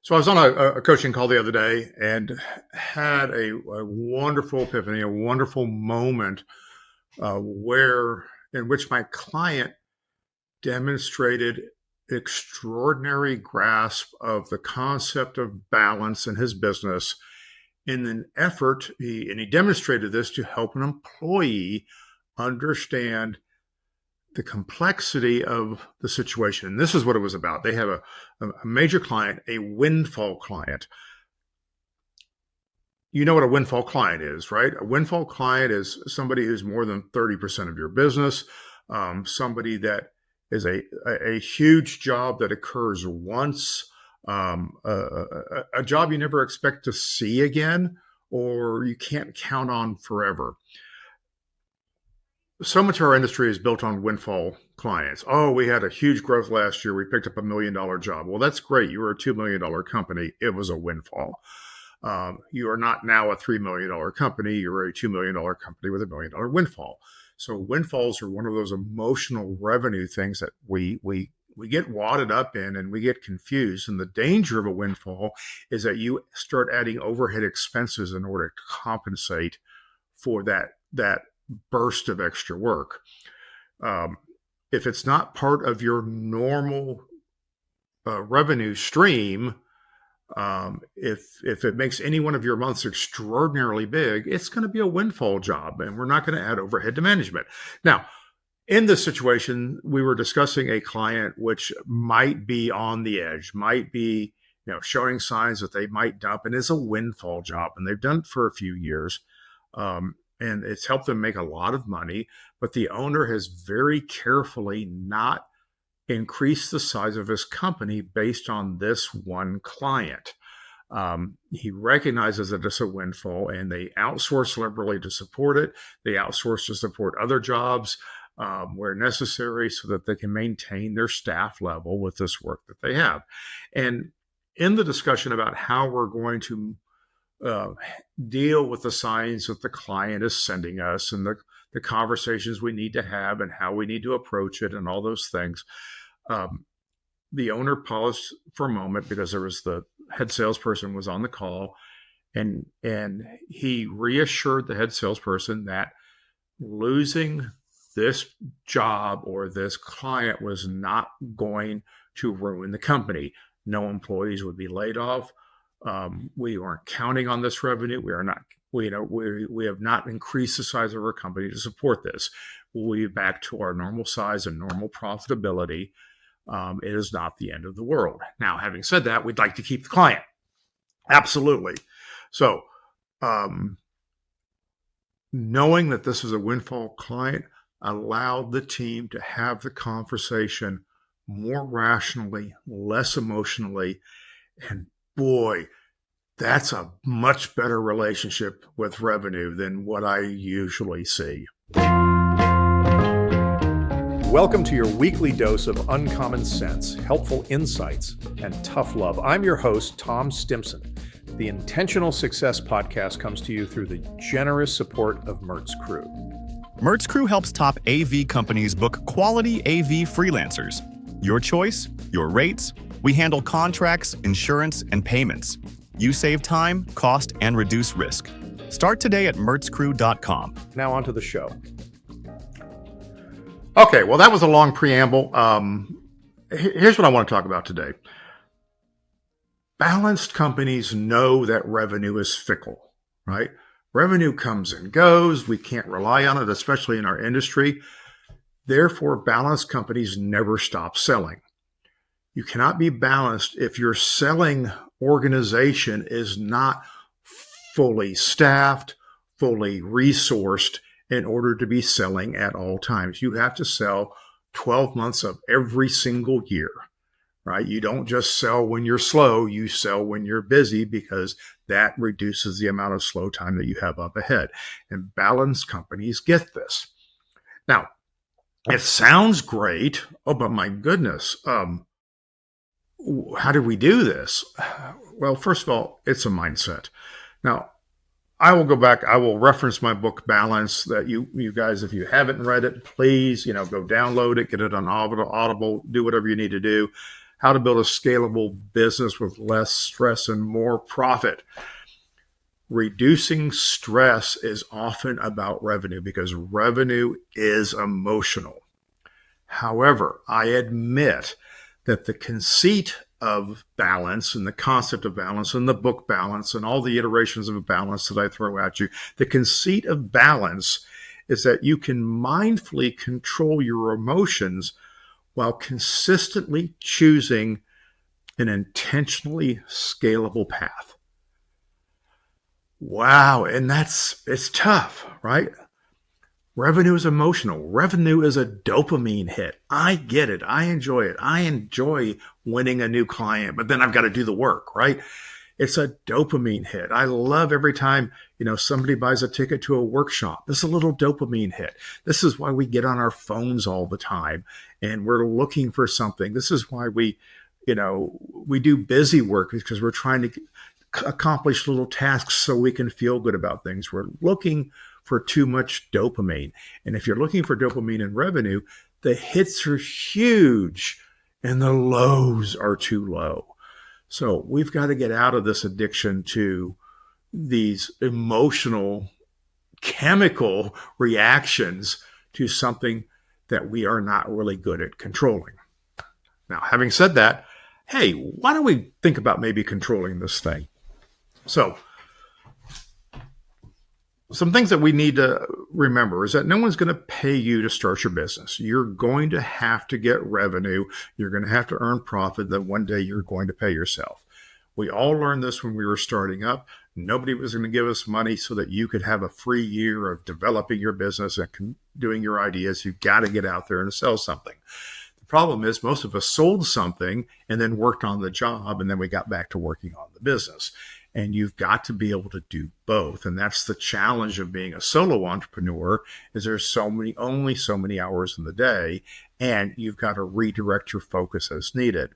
So I was on a coaching call the other day and had a wonderful epiphany, a wonderful moment where in which my client demonstrated extraordinary grasp of the concept of balance in his business in an effort, and he demonstrated this to help an employee understand the complexity of the situation. And this is what it was about. They have a major client, a windfall client. You know what a windfall client is, right? A windfall client is somebody who's more than 30% of your business, somebody that is a huge job that occurs once, a job you never expect to see again, or you can't count on forever. So much of our industry is built on windfall clients. Oh, we had a huge growth last year. We picked up $1 million job. Well, that's great. You were a $2 million company. It was a windfall. You are not now a $3 million company. You're a $2 million company with $1 million windfall. So windfalls are one of those emotional revenue things that we get wadded up in and we get confused. And the danger of a windfall is that you start adding overhead expenses in order to compensate for that burst of extra work. If it's not part of your normal revenue stream, if it makes any one of your months extraordinarily big, it's going to be a windfall job, and we're not going to add overhead to management. Now, in this situation, we were discussing a client which might be on the edge, might be showing signs that they might dump, and is a windfall job, and they've done it for a few years. And it's helped them make a lot of money, but the owner has very carefully not increased the size of his company based on this one client. He recognizes that it's a windfall, and they outsource liberally to support it. They outsource to support other jobs where necessary so that they can maintain their staff level with this work that they have. And in the discussion about how we're going to deal with the signs that the client is sending us and the conversations we need to have and how we need to approach it and all those things. The owner paused for a moment because there was the head salesperson was on the call, and he reassured the head salesperson that losing this job or this client was not going to ruin the company. No employees would be laid off. We weren't counting on this revenue. We are not. We have not increased the size of our company to support this. We'll be back to our normal size and normal profitability. It is not the end of the world. Now, having said that, we'd like to keep the client. Absolutely. So, knowing that this is a windfall client allowed the team to have the conversation more rationally, less emotionally, and boy, that's a much better relationship with revenue than what I usually see. Welcome to your weekly dose of uncommon sense, helpful insights, and tough love. I'm your host, Tom Stimson. The Intentional Success Podcast comes to you through the generous support of Mertz Crew. Mertz Crew helps top AV companies book quality AV freelancers. Your choice, your rates. We handle contracts, insurance, and payments. You save time, cost, and reduce risk. Start today at mertzcrew.com. Now on to the show. Okay, well, that was a long preamble. Here's what I want to talk about today. Balanced companies know that revenue is fickle, right? Revenue comes and goes. We can't rely on it, especially in our industry. Therefore, balanced companies never stop selling. You cannot be balanced if your selling organization is not fully staffed, fully resourced in order to be selling at all times. You have to sell 12 months of every single year, right? You don't just sell when you're slow, you sell when you're busy because that reduces the amount of slow time that you have up ahead. And balanced companies get this. Now, it sounds great. Oh, but my goodness, how do we do this? Well, first of all, it's a mindset. Now, I will go back. I will reference my book, Balance, that you guys, if you haven't read it, please, go download it, get it on Audible, do whatever you need to do. how to build a scalable business with less stress and more profit. Reducing stress is often about revenue because revenue is emotional. However, I admit that the conceit of balance and the concept of balance and the book balance and all the iterations of balance that I throw at you, the conceit of balance is that you can mindfully control your emotions while consistently choosing an intentionally scalable path. Wow. And it's tough, right? Revenue is emotional. Revenue is a dopamine hit. I get it. I enjoy it. I enjoy winning a new client, but then I've got to do the work, right? It's a dopamine hit. I love every time, somebody buys a ticket to a workshop. It's a little dopamine hit. This is why we get on our phones all the time and we're looking for something. This is why we do busy work because we're trying to accomplish little tasks so we can feel good about things. We're looking for too much dopamine. And if you're looking for dopamine in revenue, the hits are huge and the lows are too low. So we've got to get out of this addiction to these emotional, chemical reactions to something that we are not really good at controlling. Now, having said that, hey, why don't we think about maybe controlling this thing? So, some things that we need to remember is that no one's going to pay you to start your business. You're going to have to get revenue. You're going to have to earn profit that one day you're going to pay yourself. We all learned this when we were starting up. Nobody was going to give us money so that you could have a free year of developing your business and doing your ideas. You've got to get out there and sell something. The problem is most of us sold something and then worked on the job, and then we got back to working on the business. And you've got to be able to do both. And that's the challenge of being a solo entrepreneur is there's only so many hours in the day, and you've got to redirect your focus as needed.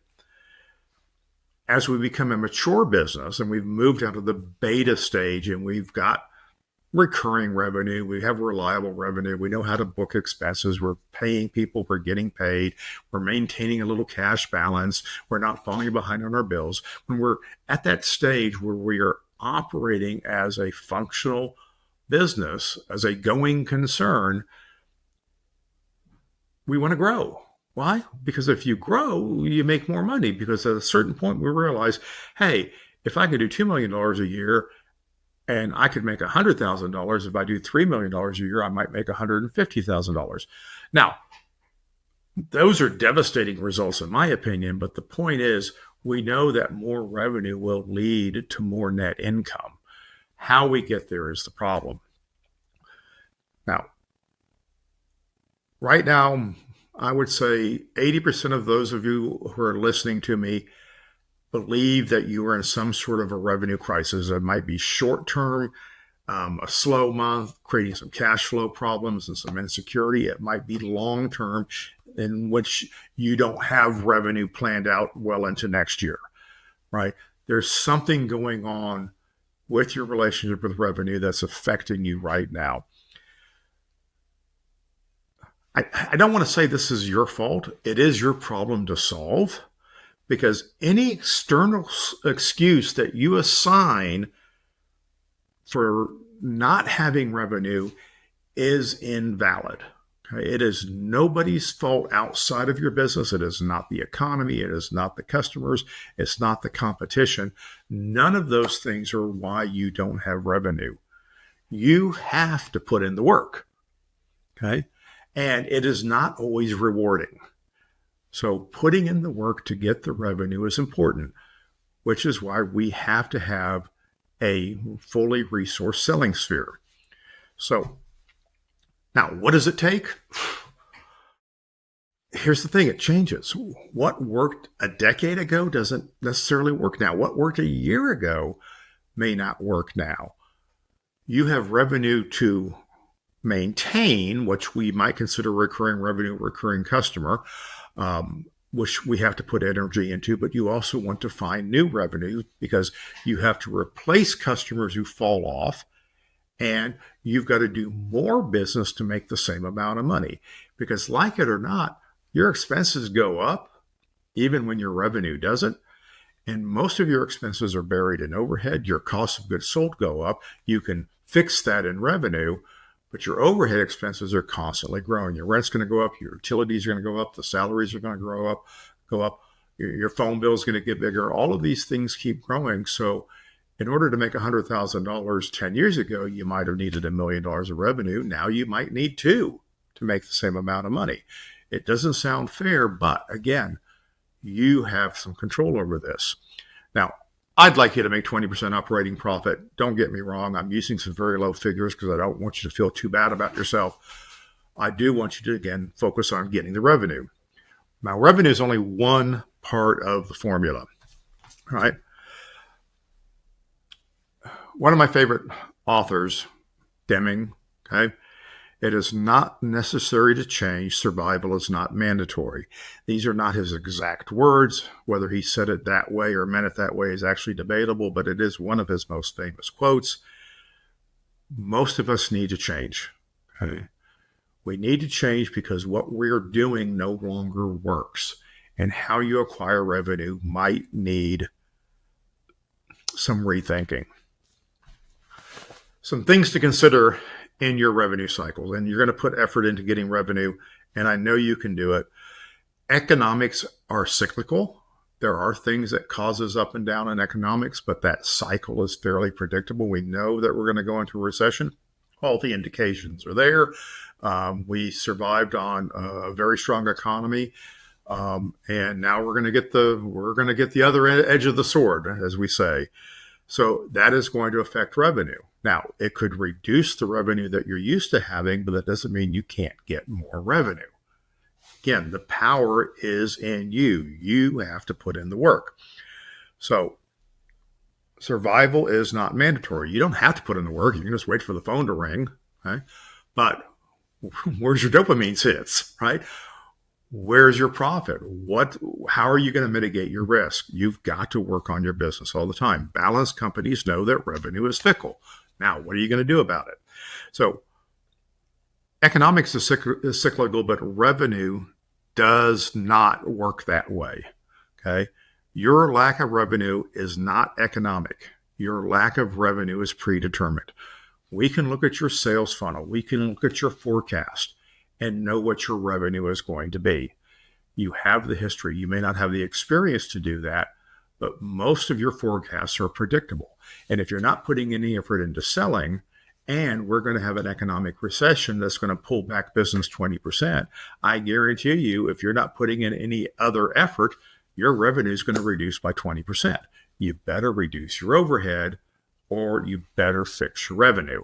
As we become a mature business and we've moved out of the beta stage and we've got recurring revenue, we have reliable revenue, we know how to book expenses, we're paying people, we're getting paid, we're maintaining a little cash balance, we're not falling behind on our bills. When we're at that stage where we are operating as a functional business, as a going concern, we want to grow. Why? Because if you grow, you make more money. Because at a certain point, we realize, hey, if I can do $2 million a year and I could make $100,000, if I do $3 million a year, I might make $150,000. Now, those are devastating results in my opinion, but the point is we know that more revenue will lead to more net income. How we get there is the problem. Now, right now, I would say 80% of those of you who are listening to me believe that you are in some sort of a revenue crisis. It might be short-term, a slow month, creating some cash flow problems and some insecurity. It might be long-term, in which you don't have revenue planned out well into next year, right? There's something going on with your relationship with revenue that's affecting you right now. I don't want to say this is your fault. It is your problem to solve, because any external excuse that you assign for not having revenue is invalid. Okay? It is nobody's fault outside of your business. It is not the economy. It is not the customers. It's not the competition. None of those things are why you don't have revenue. You have to put in the work. Okay? And it is not always rewarding. So putting in the work to get the revenue is important, which is why we have to have a fully resourced selling sphere. So now, what does it take? Here's the thing, it changes. What worked a decade ago doesn't necessarily work now. What worked a year ago may not work now. You have revenue to maintain, which we might consider recurring revenue, recurring customer, which we have to put energy into, but you also want to find new revenue because you have to replace customers who fall off, and you've got to do more business to make the same amount of money. Because like it or not, your expenses go up even when your revenue doesn't. And most of your expenses are buried in overhead. Your cost of goods sold go up. You can fix that in revenue, but your overhead expenses are constantly growing. Your rent's going to go up. Your utilities are going to go up. The salaries are going to go up. Your phone bill is going to get bigger. All of these things keep growing. So in order to make $100,000 10 years ago, you might have needed $1 million of revenue. Now you might need two to make the same amount of money. It doesn't sound fair, but again, you have some control over this. Now, I'd like you to make 20% operating profit. Don't get me wrong. I'm using some very low figures because I don't want you to feel too bad about yourself. I do want you to, again, focus on getting the revenue. Now, revenue is only one part of the formula, right? One of my favorite authors, Deming, okay? It is not necessary to change. Survival is not mandatory. These are not his exact words. Whether he said it that way or meant it that way is actually debatable, but it is one of his most famous quotes. Most of us need to change. Okay? We need to change because what we're doing no longer works. And how you acquire revenue might need some rethinking. Some things to consider in your revenue cycles, and you're going to put effort into getting revenue, and I know you can do it. Economics are cyclical. There are things that causes up and down in economics, but that cycle is fairly predictable. We know that we're going to go into a recession. All the indications are there. We survived on a very strong economy, and now we're going to get the other edge of the sword, as we say. So that is going to affect revenue. Now, it could reduce the revenue that you're used to having, but that doesn't mean you can't get more revenue. Again, the power is in you. You have to put in the work. So survival is not mandatory. You don't have to put in the work. You can just wait for the phone to ring, right? But where's your dopamine hits, right? Where's your profit? How are you going to mitigate your risk? You've got to work on your business all the time. Balanced companies know that revenue is fickle. Now, what are you going to do about it? So economics is cyclical, but revenue does not work that way. Okay. Your lack of revenue is not economic. Your lack of revenue is predetermined. We can look at your sales funnel. We can look at your forecast and know what your revenue is going to be. You have the history. You may not have the experience to do that, but most of your forecasts are predictable. And if you're not putting any effort into selling, and we're going to have an economic recession that's going to pull back business 20%, I guarantee you, if you're not putting in any other effort, your revenue is going to reduce by 20%. You better reduce your overhead, or you better fix your revenue.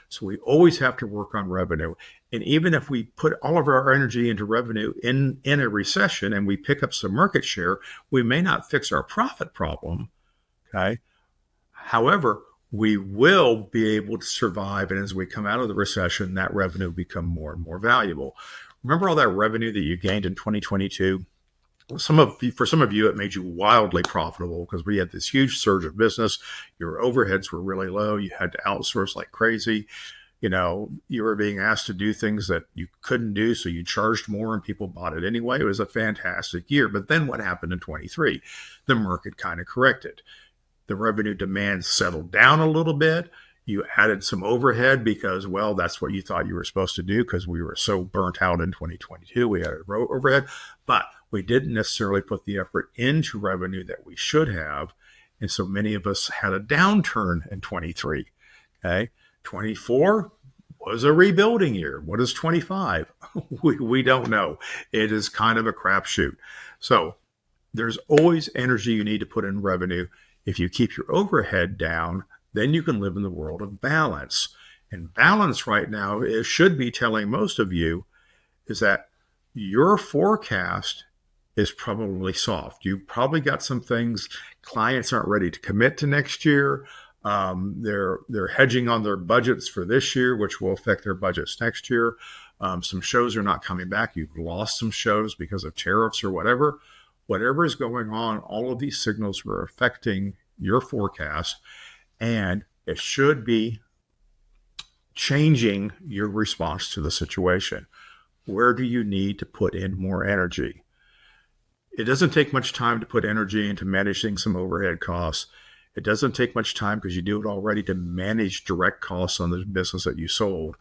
So we always have to work on revenue. And even if we put all of our energy into revenue in a recession and we pick up some market share, we may not fix our profit problem. Okay. However, we will be able to survive. And as we come out of the recession, that revenue will become more and more valuable. Remember all that revenue that you gained in 2022? For some of you, it made you wildly profitable because we had this huge surge of business. Your overheads were really low. You had to outsource like crazy. You know, you were being asked to do things that you couldn't do, so you charged more and people bought it anyway. It was a fantastic year. But then what happened in 23? The market kind of corrected. The revenue demand settled down a little bit. You added some overhead because, well, that's what you thought you were supposed to do because we were so burnt out in 2022. We added overhead, but we didn't necessarily put the effort into revenue that we should have. And so many of us had a downturn in 23. Okay. 24 was a rebuilding year. What is 25? We don't know. It is kind of a crapshoot. So there's always energy you need to put in revenue. If you keep your overhead down, then you can live in the world of balance. And balance right now should be telling most of you is that your forecast is probably soft. You probably got some things clients aren't ready to commit to next year. They're hedging on their budgets for this year, which will affect their budgets next year. Some shows are not coming back. You've lost some shows because of tariffs or whatever. Whatever is going on, all of these signals are affecting your forecast, and it should be changing your response to the situation. Where do you need to put in more energy? It doesn't take much time to put energy into managing some overhead costs. It doesn't take much time because you do it already to manage direct costs on the business that you sold.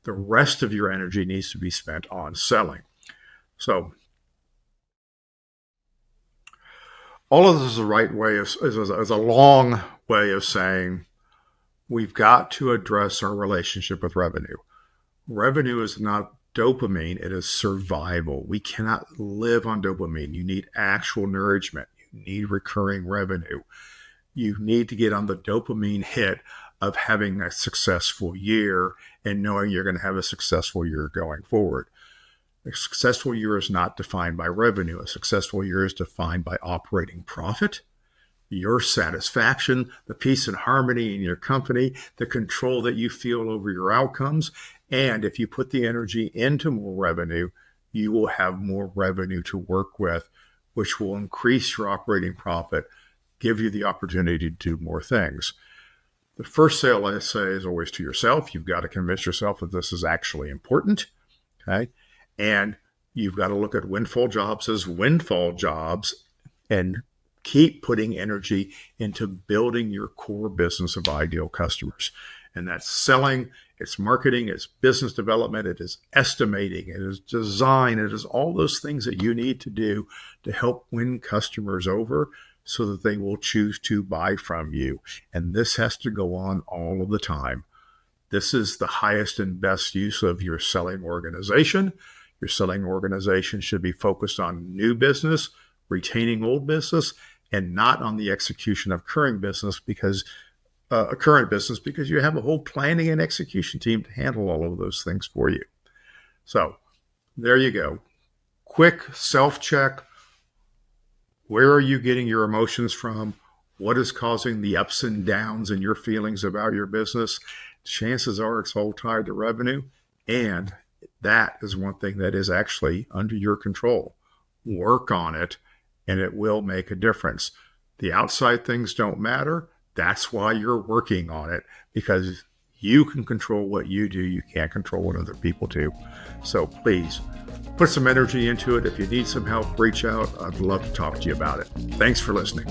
The rest of your energy needs to be spent on selling. So all of this is a right way of, is a long way of saying we've got to address our relationship with revenue. Revenue is not dopamine, it is survival. We cannot live on dopamine. You need actual nourishment. You need recurring revenue. You need to get on the dopamine hit of having a successful year and knowing you're going to have a successful year going forward. A successful year is not defined by revenue. A successful year is defined by operating profit, your satisfaction, the peace and harmony in your company, the control that you feel over your outcomes. And if you put the energy into more revenue, you will have more revenue to work with, which will increase your operating profit, give you the opportunity to do more things. The first sale, I say, is always to yourself. You've got to convince yourself that this is actually important. Okay. And you've got to look at windfall jobs as windfall jobs and keep putting energy into building your core business of ideal customers. And that's selling, it's marketing, it's business development, it is estimating, it is design, it is all those things that you need to do to help win customers over so that they will choose to buy from you. And this has to go on all of the time. This is the highest and best use of your selling organization. Your selling organization should be focused on new business, retaining old business, and not on the execution of current business because you have a whole planning and execution team to handle all of those things for you. So there you go. Quick self-check. Where are you getting your emotions from? What is causing the ups and downs in your feelings about your business? Chances are it's all tied to revenue. And that is one thing that is actually under your control. Work on it, and it will make a difference. The outside things don't matter. That's why you're working on it, because you can control what you do. You can't control what other people do. So please put some energy into it. If you need some help, reach out. I'd love to talk to you about it. Thanks for listening.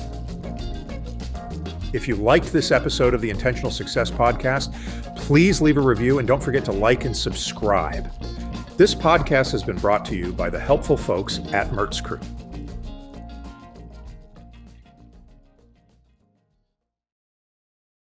If you liked this episode of the Intentional Success Podcast, please leave a review and don't forget to like and subscribe. This podcast has been brought to you by the helpful folks at Mertz Crew.